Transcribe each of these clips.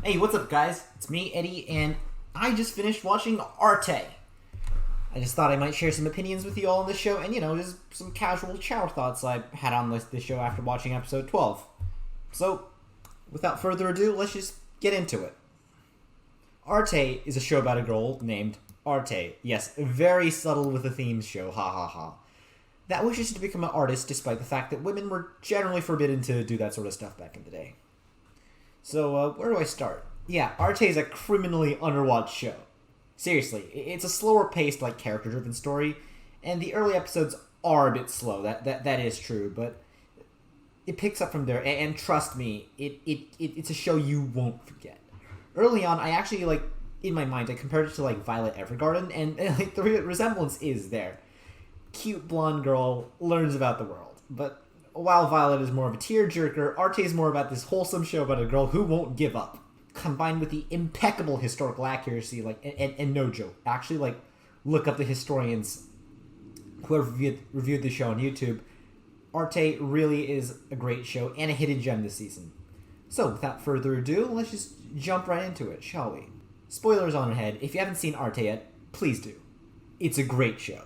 Hey, what's up, guys? It's me, Eddie, and I just finished watching Arte. I just thought I might share some opinions with you all on this show, and just some casual chow thoughts I had on this show after watching episode 12. So, without further ado, let's just get into it. Arte is a show about a girl named Arte. Yes, very subtle with the themes show, ha ha ha. That wishes to become an artist despite the fact that women were generally forbidden to do that sort of stuff back in the day. So, where do I start? Yeah, Arte is a criminally underwatched show. Seriously, it's a slower paced, character-driven story, and the early episodes are a bit slow, that is true, but it picks up from there, and trust me, it's a show you won't forget. Early on, I actually, in my mind, I compared it to, Violet Evergarden, and the resemblance is there. Cute blonde girl learns about the world, but while Violet is more of a tearjerker, Arte is more about this wholesome show about a girl who won't give up. Combined with the impeccable historical accuracy, and no joke. Actually, look up the historians who have reviewed the show on YouTube. Arte really is a great show and a hidden gem this season. So, without further ado, let's just jump right into it, shall we? Spoilers on ahead. If you haven't seen Arte yet, please do. It's a great show.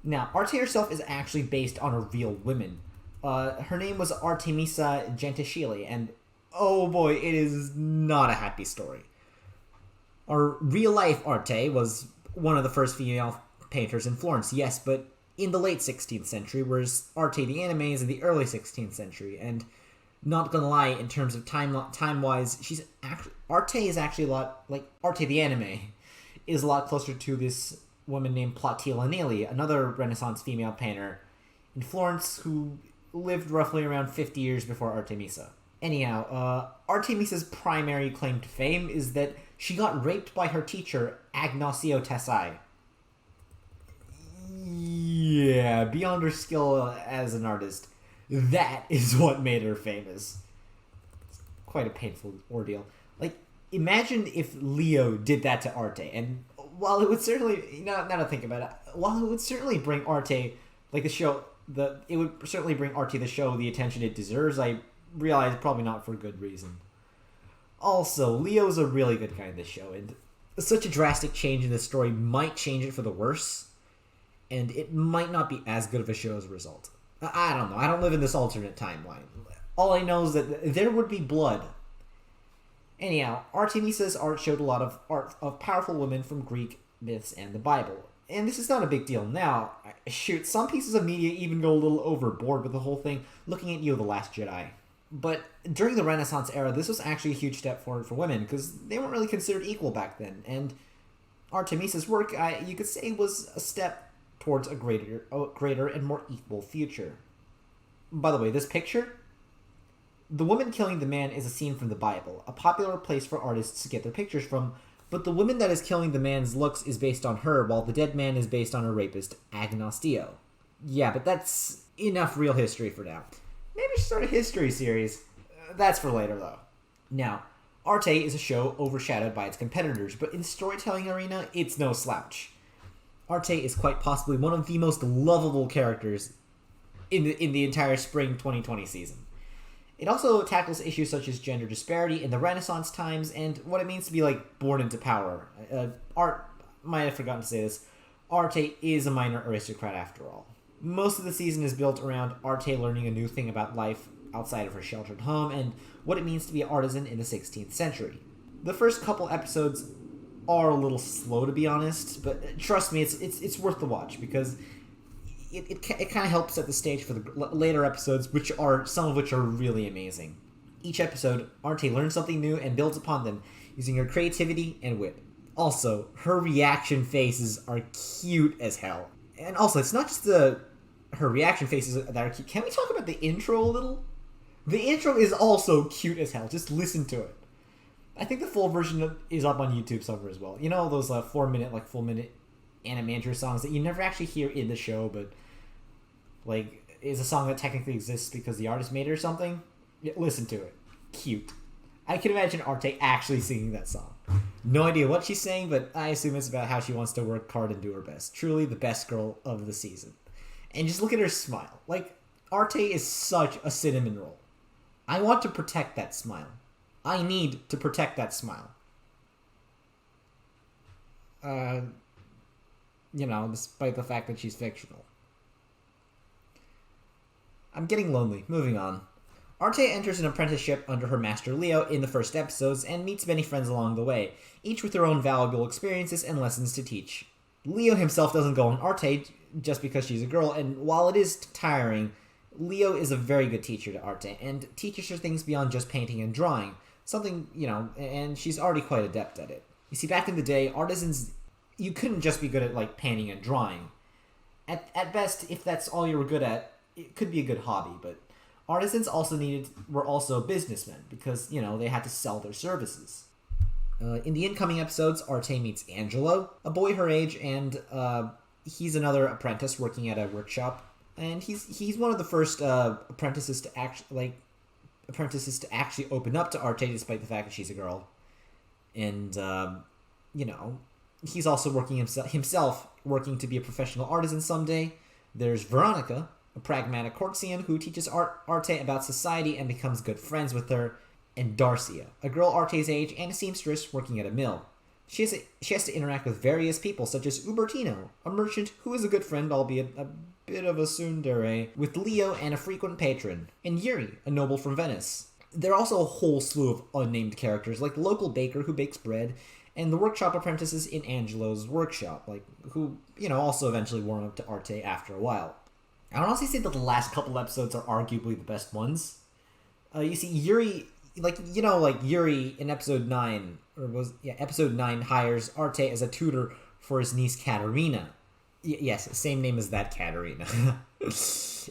Now, Arte herself is actually based on a real woman. Her name was Artemisa Gentilischi, and oh boy, it is not a happy story. Our real-life Arte was one of the first female painters in Florence, yes, but in the late 16th century, whereas Arte the anime is in the early 16th century, and not gonna lie, in terms of time-wise, Arte is actually a lot, Arte the anime is a lot closer to this woman named Plautilla Neely, another Renaissance female painter in Florence who lived roughly around 50 years before Artemisa. Anyhow, Artemisa's primary claim to fame is that she got raped by her teacher, Agnosio Tessai. Yeah, beyond her skill as an artist, that is what made her famous. It's quite a painful ordeal. Imagine if Leo did that to Arte, and while it would certainly, now to think about it, while it would certainly bring Arte, it would certainly bring Arte the show the attention it deserves, I realize probably not for good reason. Also, Leo's a really good guy in this show, and such a drastic change in the story might change it for the worse, and it might not be as good of a show as a result. I don't know, I don't live in this alternate timeline. All I know is that there would be blood. Anyhow, Artemisa's art showed a lot of art of powerful women from Greek myths and the Bible. And this is not a big deal now. Shoot, some pieces of media even go a little overboard with the whole thing, looking at The Last Jedi. But during the Renaissance era, this was actually a huge step forward for women, because they weren't really considered equal back then. And Artemisa's work, you could say, was a step towards a greater and more equal future. By the way, this picture? The woman killing the man is a scene from the Bible, a popular place for artists to get their pictures from, but the woman that is killing the man's looks is based on her, while the dead man is based on her rapist, Agnostio. Yeah, but that's enough real history for now. Maybe we should start a history series. That's for later, though. Now, Arte is a show overshadowed by its competitors, but in the storytelling arena, it's no slouch. Arte is quite possibly one of the most lovable characters in the entire spring 2020 season. It also tackles issues such as gender disparity in the Renaissance times and what it means to be, born into power. Might have forgotten to say this, Arte is a minor aristocrat after all. Most of the season is built around Arte learning a new thing about life outside of her sheltered home and what it means to be an artisan in the 16th century. The first couple episodes are a little slow, to be honest, but trust me, it's worth the watch, because it kind of helps set the stage for the later episodes, some of which are really amazing. Each episode, Arte learns something new and builds upon them, using her creativity and wit. Also, her reaction faces are cute as hell. And also, it's not just her reaction faces that are cute. Can we talk about the intro a little? The intro is also cute as hell. Just listen to it. I think the full version is up on YouTube somewhere as well. You know those 4-minute, full minute anime intro songs that you never actually hear in the show, but is a song that technically exists because the artist made it or something? Yeah, listen to it. Cute. I can imagine Arte actually singing that song. No idea what she's saying, but I assume it's about how she wants to work hard and do her best. Truly the best girl of the season. And just look at her smile. Arte is such a cinnamon roll. I want to protect that smile. I need to protect that smile. Despite the fact that she's fictional. I'm getting lonely. Moving on. Arte enters an apprenticeship under her master Leo in the first episodes and meets many friends along the way, each with their own valuable experiences and lessons to teach. Leo himself doesn't go on Arte just because she's a girl, and while it is tiring, Leo is a very good teacher to Arte and teaches her things beyond just painting and drawing. Something, and she's already quite adept at it. You see, back in the day, artisans, you couldn't just be good at, painting and drawing. At best, if that's all you were good at, it could be a good hobby, but artisans were also businessmen because, they had to sell their services. In the incoming episodes, Arte meets Angelo, a boy her age, and he's another apprentice working at a workshop. And he's one of the first apprentices to actually open up to Arte, despite the fact that she's a girl. And he's also working himself working to be a professional artisan someday. There's Veronica, a pragmatic courtesan who teaches Arte about society and becomes good friends with her, and Darcia, a girl Arte's age and a seamstress working at a mill. She has to interact with various people, such as Ubertino, a merchant who is a good friend, albeit a bit of a tsundere, with Leo and a frequent patron, and Yuri, a noble from Venice. There are also a whole slew of unnamed characters, like the local baker who bakes bread, and the workshop apprentices in Angelo's workshop, who also eventually warm up to Arte after a while. I would honestly say that the last couple episodes are arguably the best ones. You see, Yuri, Yuri in episode 9, episode 9 hires Arte as a tutor for his niece Katarina. Yes, same name as that Katarina.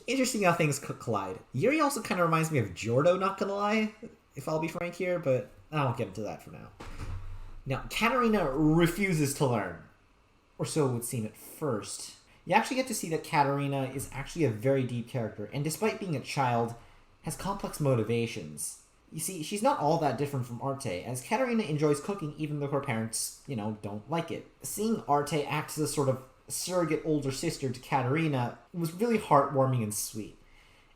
Interesting how things collide. Yuri also kind of reminds me of Giordo, not gonna lie, if I'll be frank here, but I won't get into that for now. Now, Katarina refuses to learn, or so it would seem at first. You actually get to see that Katarina is actually a very deep character, and despite being a child, has complex motivations. You see, she's not all that different from Arte, as Katarina enjoys cooking even though her parents, don't like it. Seeing Arte act as a sort of surrogate older sister to Katarina was really heartwarming and sweet.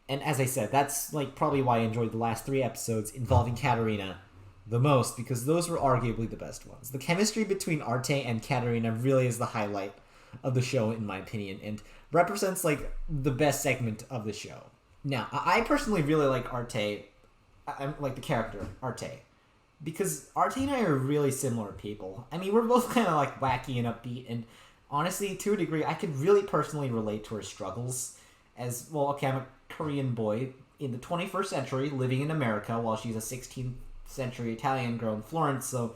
And as I said, that's probably why I enjoyed the last 3 episodes involving Katarina the most, because those were arguably the best ones. The chemistry between Arte and Katarina really is the highlight of the show, in my opinion, and represents the best segment of the show. Now, I personally really like Arte. I like the character Arte, because Arte and I are really similar people. I mean, we're both kind of wacky and upbeat, and honestly, to a degree, I could really personally relate to her struggles. As well, okay, I'm a Korean boy in the 21st century living in America, while she's a 16th century Italian girl in Florence. So,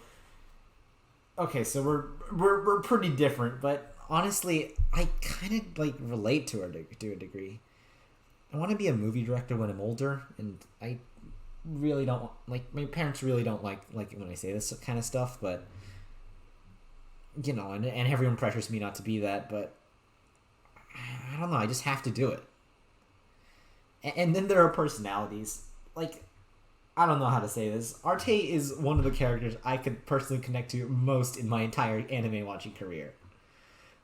okay, so we're pretty different, but honestly, I kind of relate to her to a degree. I want to be a movie director when I'm older, and I really don't my parents really don't like it when I say this kind of stuff, but and everyone pressures me not to be that, but I don't know, I just have to do it. And then there are personalities. I don't know how to say this. Arte is one of the characters I could personally connect to most in my entire anime watching career.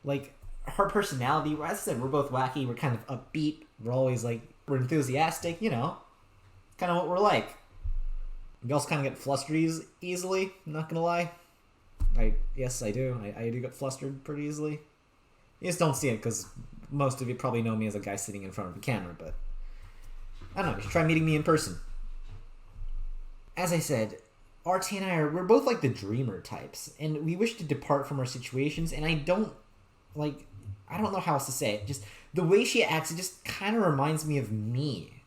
Her personality, as I said, we're both wacky, we're kind of upbeat, we're always we're enthusiastic, kind of what we're like. We also kind of get flustered easily, I'm not gonna lie. Yes, I do. I do get flustered pretty easily. You just don't see it because most of you probably know me as a guy sitting in front of a camera, but I don't know, you should try meeting me in person. As I said, Arte and we're both the dreamer types, and we wish to depart from our situations, and I don't know how else to say it. Just the way she acts, it just kind of reminds me of me.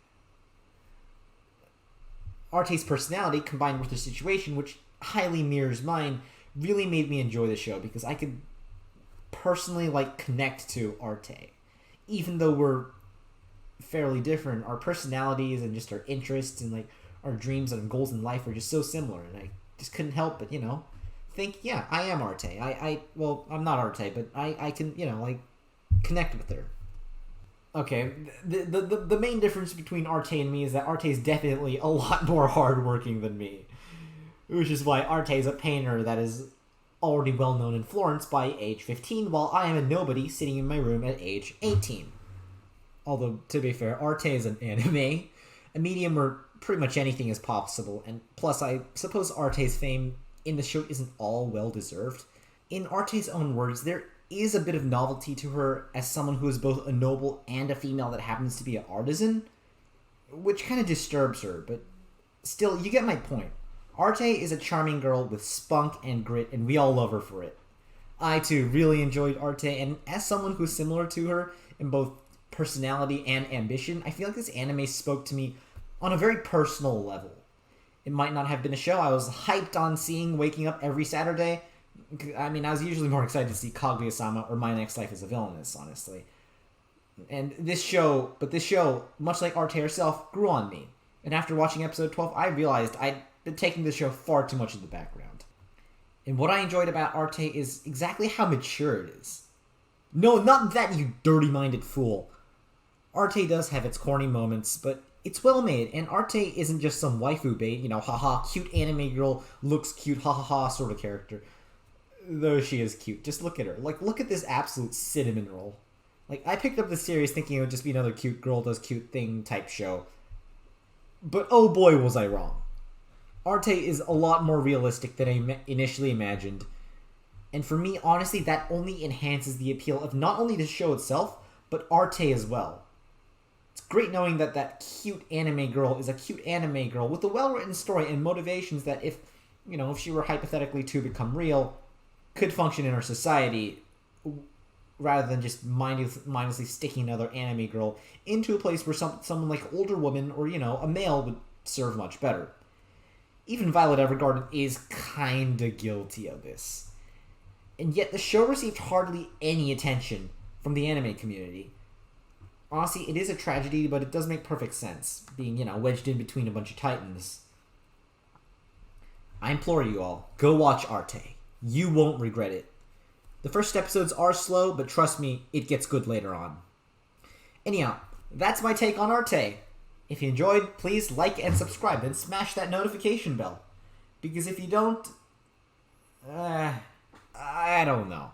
Arte's personality, combined with her situation, which highly mirrors mine, really made me enjoy the show because I could personally connect to Arte. Even though we're fairly different, our personalities and just our interests and our dreams and goals in life are just so similar, and I just couldn't help but, think, yeah, I am Arte. Well, I'm not Arte, but I can, connect with her. Okay, the main difference between Arte and me is that Arte is definitely a lot more hardworking than me. Which is why Arte is a painter that is already well known in Florence by age 15, while I am a nobody sitting in my room at age 18. Although, to be fair, Arte is an anime, a medium where pretty much anything is possible, and plus I suppose Arte's fame in the show isn't all well-deserved. In Arte's own words, there is a bit of novelty to her as someone who is both a noble and a female that happens to be an artisan, which kind of disturbs her, but still, you get my point. Arte is a charming girl with spunk and grit, and we all love her for it. I, too, really enjoyed Arte, and as someone who's similar to her in both personality and ambition, I feel like this anime spoke to me on a very personal level. It might not have been a show I was hyped on seeing waking up every Saturday. I mean, I was usually more excited to see Kaguya-sama or My Next Life as a Villainess, honestly. And this show, much like Arte herself, grew on me. And after watching episode 12, I realized I'd been taking the show far too much in the background. And what I enjoyed about Arte is exactly how mature it is. No, not that, you dirty-minded fool. Arte does have its corny moments, but it's well made, and Arte isn't just some waifu bait, haha, cute anime girl, looks cute, haha sort of character. Though she is cute. Just look at her. Look at this absolute cinnamon roll. I picked up the series thinking it would just be another cute girl does cute thing type show. But oh boy was I wrong. Arte is a lot more realistic than I initially imagined. And for me, honestly, that only enhances the appeal of not only the show itself, but Arte as well. It's great knowing that that cute anime girl is a cute anime girl with a well-written story and motivations that if she were hypothetically to become real, could function in our society, rather than just mindlessly sticking another anime girl into a place where someone like an older woman or, a male would serve much better. Even Violet Evergarden is kinda guilty of this. And yet the show received hardly any attention from the anime community. Honestly, it is a tragedy, but it does make perfect sense, being, wedged in between a bunch of titans. I implore you all, go watch Arte. You won't regret it. The first episodes are slow, but trust me, it gets good later on. Anyhow, that's my take on Arte. If you enjoyed, please like and subscribe, and smash that notification bell. Because if you don't, I don't know.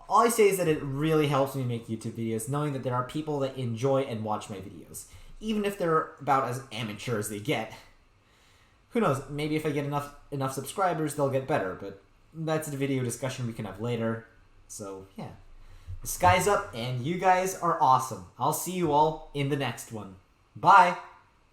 All I say is that it really helps me make YouTube videos, knowing that there are people that enjoy and watch my videos, even if they're about as amateur as they get. Who knows, maybe if I get enough subscribers, they'll get better, but that's a video discussion we can have later. So, yeah. The sky's up, and you guys are awesome. I'll see you all in the next one. Bye!